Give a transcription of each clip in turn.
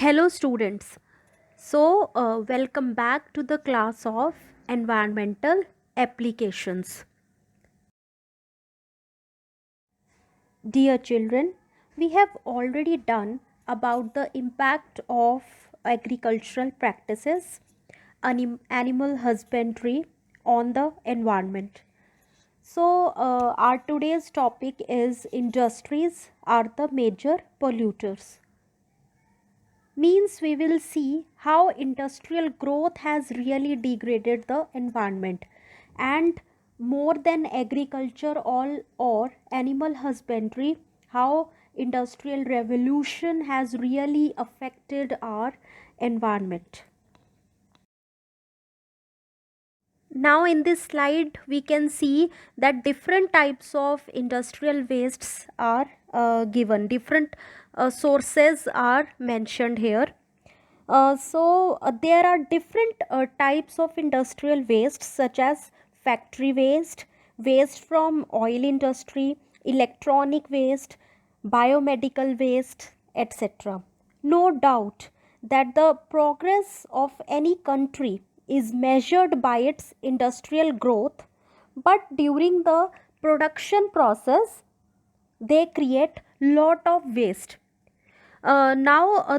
Hello students. Welcome back to the class of environmental applications. Dear children, we have already done about the impact of agricultural practices, animal husbandry on the environment. Our today's topic is industries are the major polluters. Means we will see how industrial growth has really degraded the environment, and more than agriculture all or animal husbandry, how industrial revolution has really affected our environment. Now in this slide we can see that different types of industrial wastes are given, different sources are mentioned here. There are different types of industrial waste such as factory waste, waste from oil industry, electronic waste, biomedical waste, etc. No doubt that the progress of any country is measured by its industrial growth, but during the production process they create lot of waste.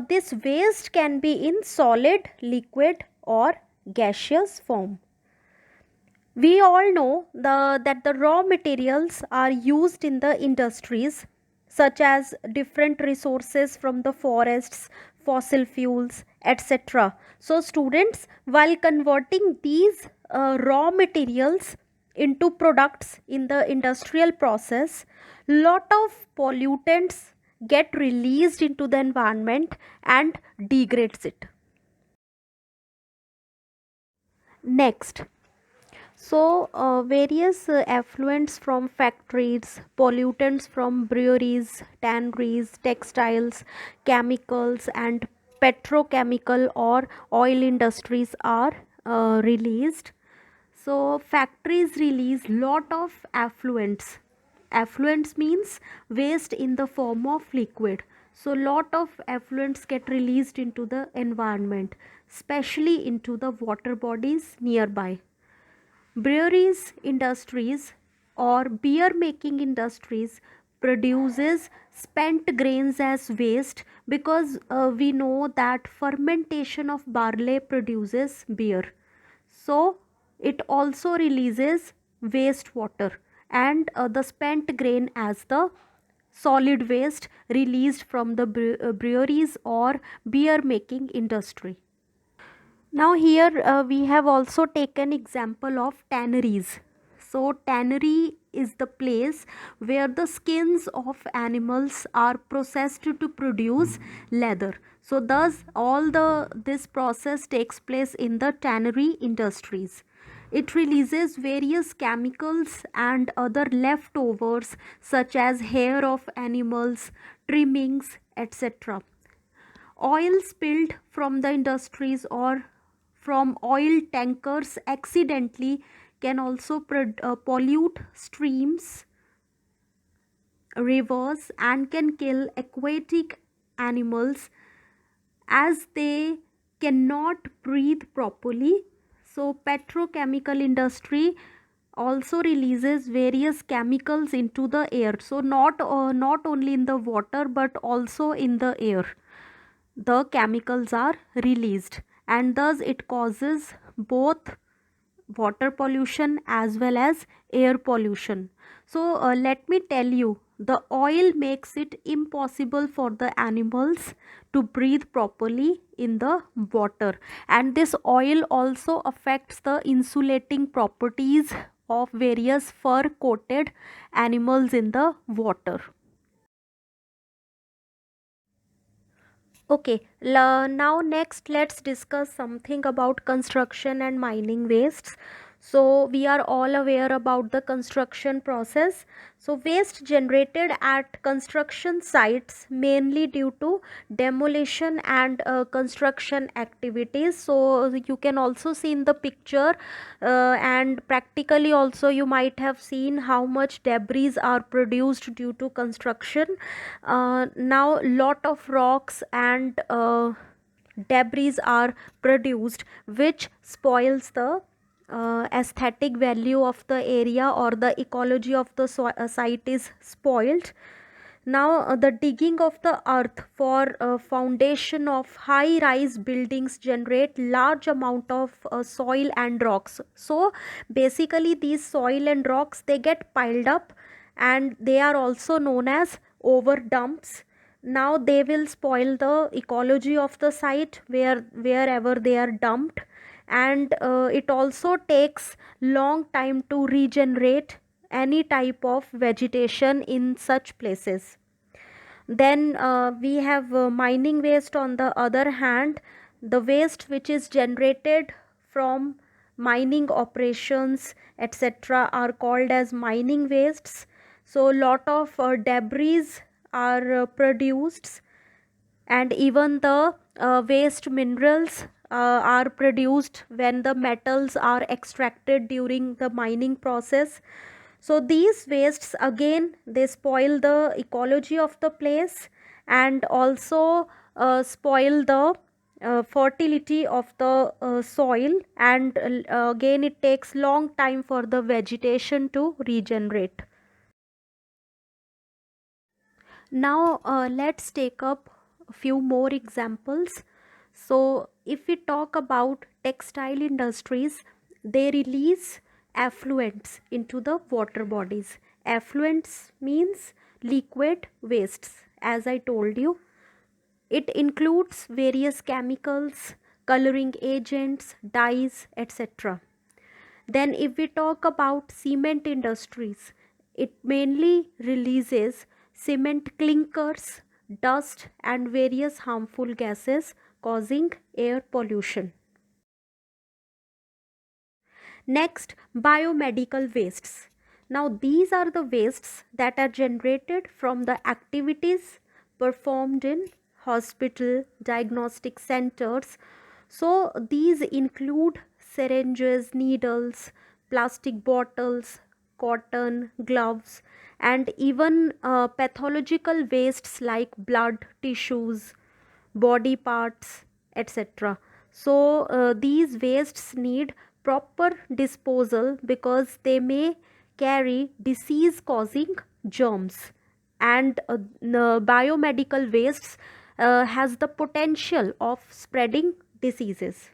This waste can be in solid, liquid, or gaseous form. We all know that the raw materials are used in the industries, such as different resources from the forests, fossil fuels, etc. So, students, while converting these raw materials into products in the industrial process, lot of pollutants get released into the environment and degrades it. Next, various effluents from factories, pollutants from breweries, tanneries, textiles, chemicals, and petrochemical or oil industries are released. So, factories release lot of effluents. Effluents means waste in the form of liquid. So, lot of effluents get released into the environment, especially into the water bodies nearby. Breweries industries or beer making industries produces spent grains as waste, because we know that fermentation of barley produces beer. So it also releases wastewater, and the spent grain as the solid waste released from the breweries or beer making industry. Now here we have also taken example of tanneries. So tannery is the place where the skins of animals are processed to produce leather. So thus all the this process takes place in the tannery industries. It releases various chemicals and other leftovers such as hair of animals, trimmings, etc. Oil spilled from the industries or from oil tankers accidentally can also pollute streams, rivers, and can kill aquatic animals as they cannot breathe properly. So petrochemical industry also releases various chemicals into the air, so not only in the water but also in the air the chemicals are released, and thus it causes both water pollution as well as air pollution. So let me tell you, the oil makes it impossible for the animals to breathe properly in the water, and this oil also affects the insulating properties of various fur coated animals in the water. Okay, now next let's discuss something about construction and mining wastes. So we are all aware about the construction process. So waste generated at construction sites mainly due to demolition and construction activities. So you can also see in the picture, and practically also you might have seen how much debris are produced due to construction. Now lot of rocks and debris are produced, which spoils the aesthetic value of the area, or the ecology of the site is spoiled. Now the digging of the earth for foundation of high rise buildings generate large amount of soil and rocks. So basically these soil and rocks, they get piled up, and they are also known as over dumps. Now they will spoil the ecology of the site wherever they are dumped. And it also takes long time to regenerate any type of vegetation in such places. Then we have mining waste. On the other hand, the waste which is generated from mining operations, etc., are called as mining wastes. So lot of debris are produced, and even the waste minerals are produced when the metals are extracted during the mining process. So these wastes again, they spoil the ecology of the place, and also spoil the fertility of the soil, and again it takes long time for the vegetation to regenerate. Now let's take up a few more examples. So if we talk about textile industries, they release effluents into the water bodies. Effluents means liquid wastes, as I told you. It includes various chemicals, coloring agents, dyes, etc. Then if we talk about cement industries, it mainly releases cement clinkers, dust and various harmful gases causing air pollution. Next, biomedical wastes. Now, these are the wastes that are generated from the activities performed in hospital, diagnostic centers. So, these include syringes, needles, plastic bottles, cotton, gloves, and even pathological wastes like blood, tissues, body parts, etc. So these wastes need proper disposal because they may carry disease causing germs, and the biomedical wastes has the potential of spreading diseases.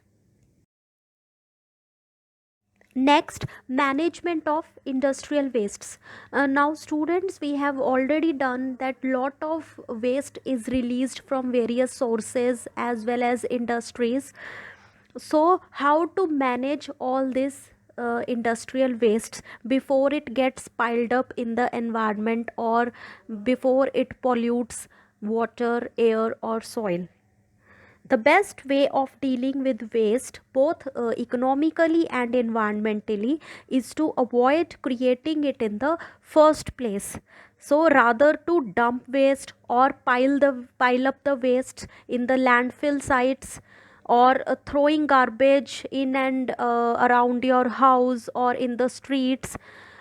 Next, management of industrial wastes. Now students, we have already done that lot of waste is released from various sources as well as industries. So how to manage all this industrial wastes before it gets piled up in the environment, or before it pollutes water, air or soil? The best way of dealing with waste, both economically and environmentally, is to avoid creating it in the first place. So rather to dump waste or pile up the waste in the landfill sites, or throwing garbage in and around your house or in the streets,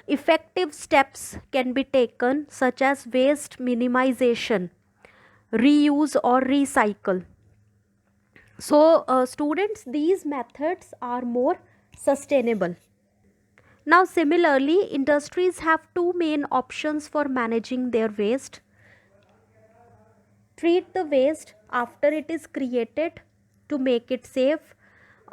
effective steps can be taken, such as waste minimization, reuse or recycle. So students, these methods are more sustainable. Now similarly, industries have two main options for managing their waste. Treat the waste after it is created to make it safe,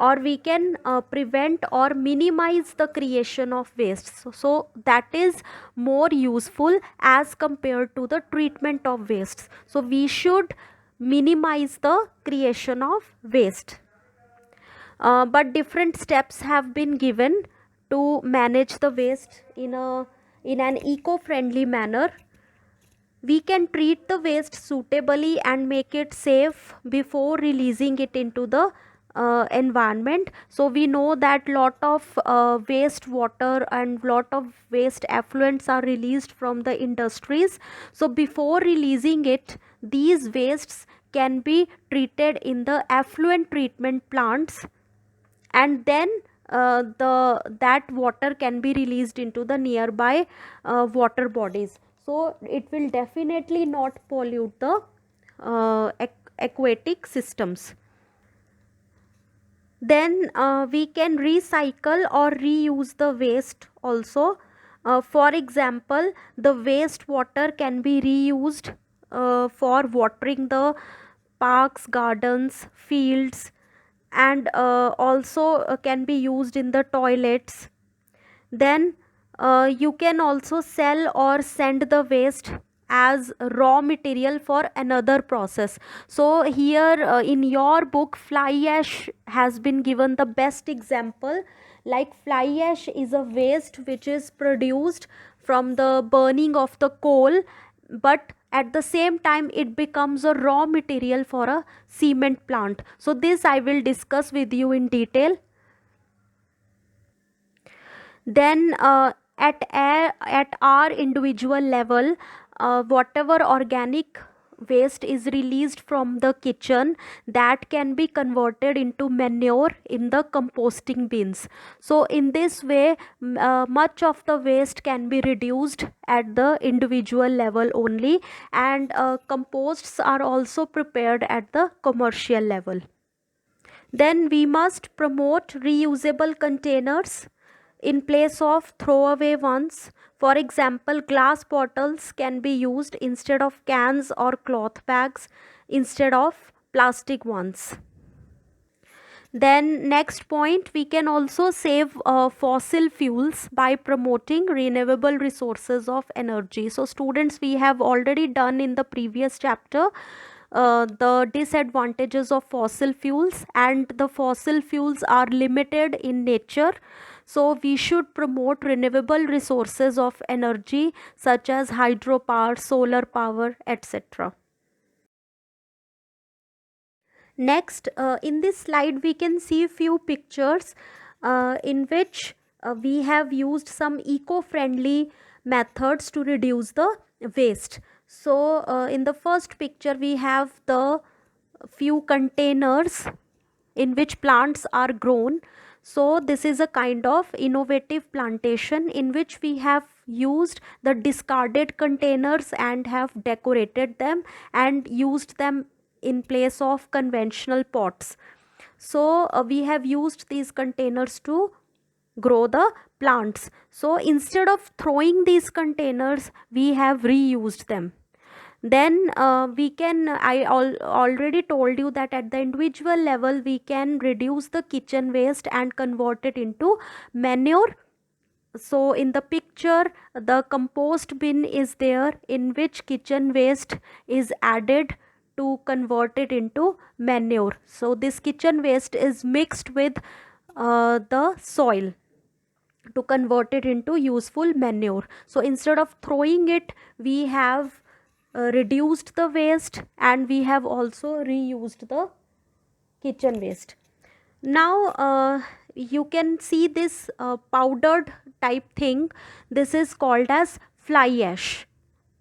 or we can prevent or minimize the creation of waste. So that is more useful as compared to the treatment of wastes. So we should minimize the creation of waste. But different steps have been given to manage the waste in an eco-friendly manner. We can treat the waste suitably and make it safe before releasing it into the environment. So we know that lot of waste water and lot of waste effluents are released from the industries. So before releasing it, these wastes can be treated in the effluent treatment plants, and then the that water can be released into the nearby water bodies. So it will definitely not pollute the aquatic systems. Then we can recycle or reuse the waste also. For example, the waste water can be reused for watering the parks, gardens, fields, and also can be used in the toilets. Then you can also sell or send the waste as raw material for another process. So here in your book, fly ash has been given the best example. Like fly ash is a waste which is produced from the burning of the coal, but at the same time it becomes a raw material for a cement plant. So this I will discuss with you in detail. Then at our individual level, whatever organic waste is released from the kitchen, that can be converted into manure in the composting bins. So in this way, much of the waste can be reduced at the individual level only, and composts are also prepared at the commercial level. Then we must promote reusable containers in place of throwaway ones. For example, glass bottles can be used instead of cans, or cloth bags instead of plastic ones. Then next point, we can also save fossil fuels by promoting renewable resources of energy. So students, we have already done in the previous chapter the disadvantages of fossil fuels, and the fossil fuels are limited in nature. So we should promote renewable resources of energy such as hydropower, solar power, etc. Next, in this slide, we can see few pictures in which we have used some eco-friendly methods to reduce the waste. So, in the first picture, we have the few containers in which plants are grown. So this is a kind of innovative plantation in which we have used the discarded containers and have decorated them and used them in place of conventional pots. So we have used these containers to grow the plants. So instead of throwing these containers, we have reused them. Then we can, already told you that at the individual level we can reduce the kitchen waste and convert it into manure. So in the picture, the compost bin is there in which kitchen waste is added to convert it into manure. So this kitchen waste is mixed with the soil to convert it into useful manure. So instead of throwing it, we have reduced the waste, and we have also reused the kitchen waste. Now you can see this powdered type thing. This is called as fly ash.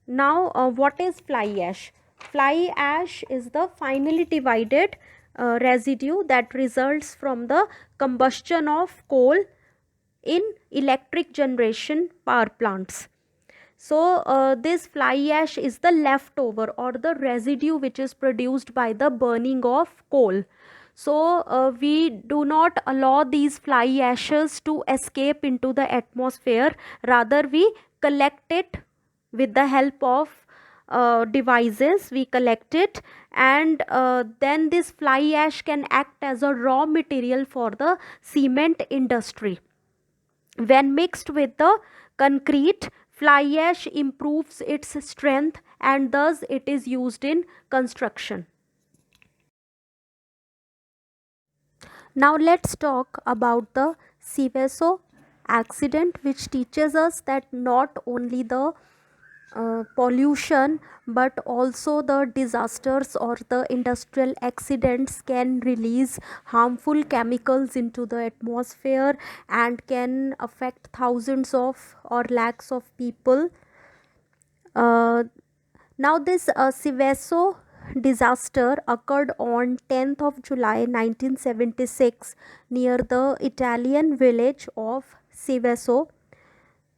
Now what is fly ash? Fly ash is the finely divided residue that results from the combustion of coal in electric generation power plants. So this fly ash is the leftover or the residue which is produced by the burning of coal. So we do not allow these fly ashes to escape into the atmosphere. Rather, we collect it with the help of devices. We collect it, and then this fly ash can act as a raw material for the cement industry. When mixed with the concrete, fly ash improves its strength, and thus it is used in construction. Now let's talk about the Seveso accident, which teaches us that not only the pollution, but also the disasters or the industrial accidents can release harmful chemicals into the atmosphere and can affect thousands of or lakhs of people. uh, Now, this Seveso disaster occurred on 10th of July 1976 near the Italian village of Seveso.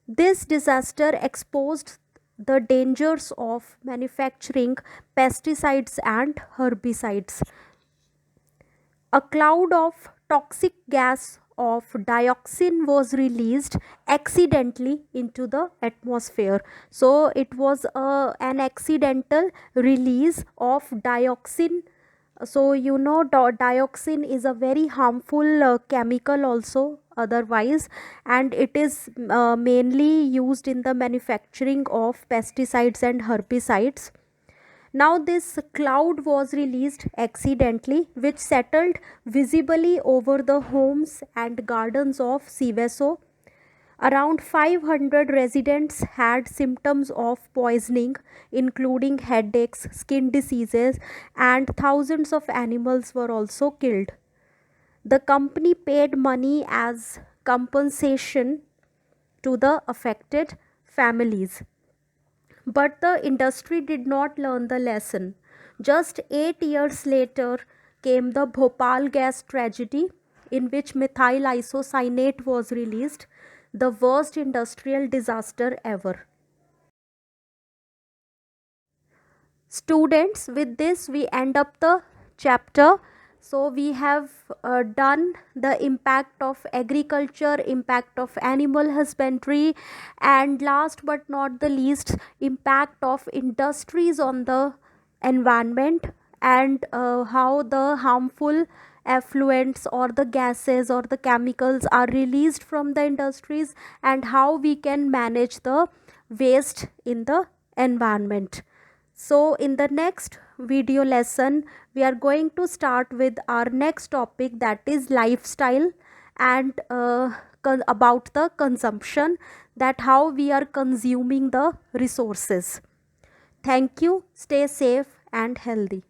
This disaster exposed the dangers of manufacturing pesticides and herbicides. A cloud of toxic gas of dioxin was released accidentally into the atmosphere. So it was an accidental release of dioxin. So you know, dioxin is a very harmful chemical also otherwise, and it is mainly used in the manufacturing of pesticides and herbicides. Now, this cloud was released accidentally, which settled visibly over the homes and gardens of Seveso. Around 500 residents had symptoms of poisoning, including headaches, skin diseases, and thousands of animals were also killed. The company paid money as compensation to the affected families. But the industry did not learn the lesson. Just 8 years later came the Bhopal gas tragedy, in which methyl isocyanate was released, the worst industrial disaster ever. Students, with this we end up the chapter. So we have done the impact of agriculture, impact of animal husbandry, and last but not the least, impact of industries on the environment, and how the harmful effluents or the gases or the chemicals are released from the industries, and how we can manage the waste in the environment. So, in the next video lesson, we are going to start with our next topic, that is lifestyle, and about the consumption, that how we are consuming the resources. Thank you. Stay safe and healthy.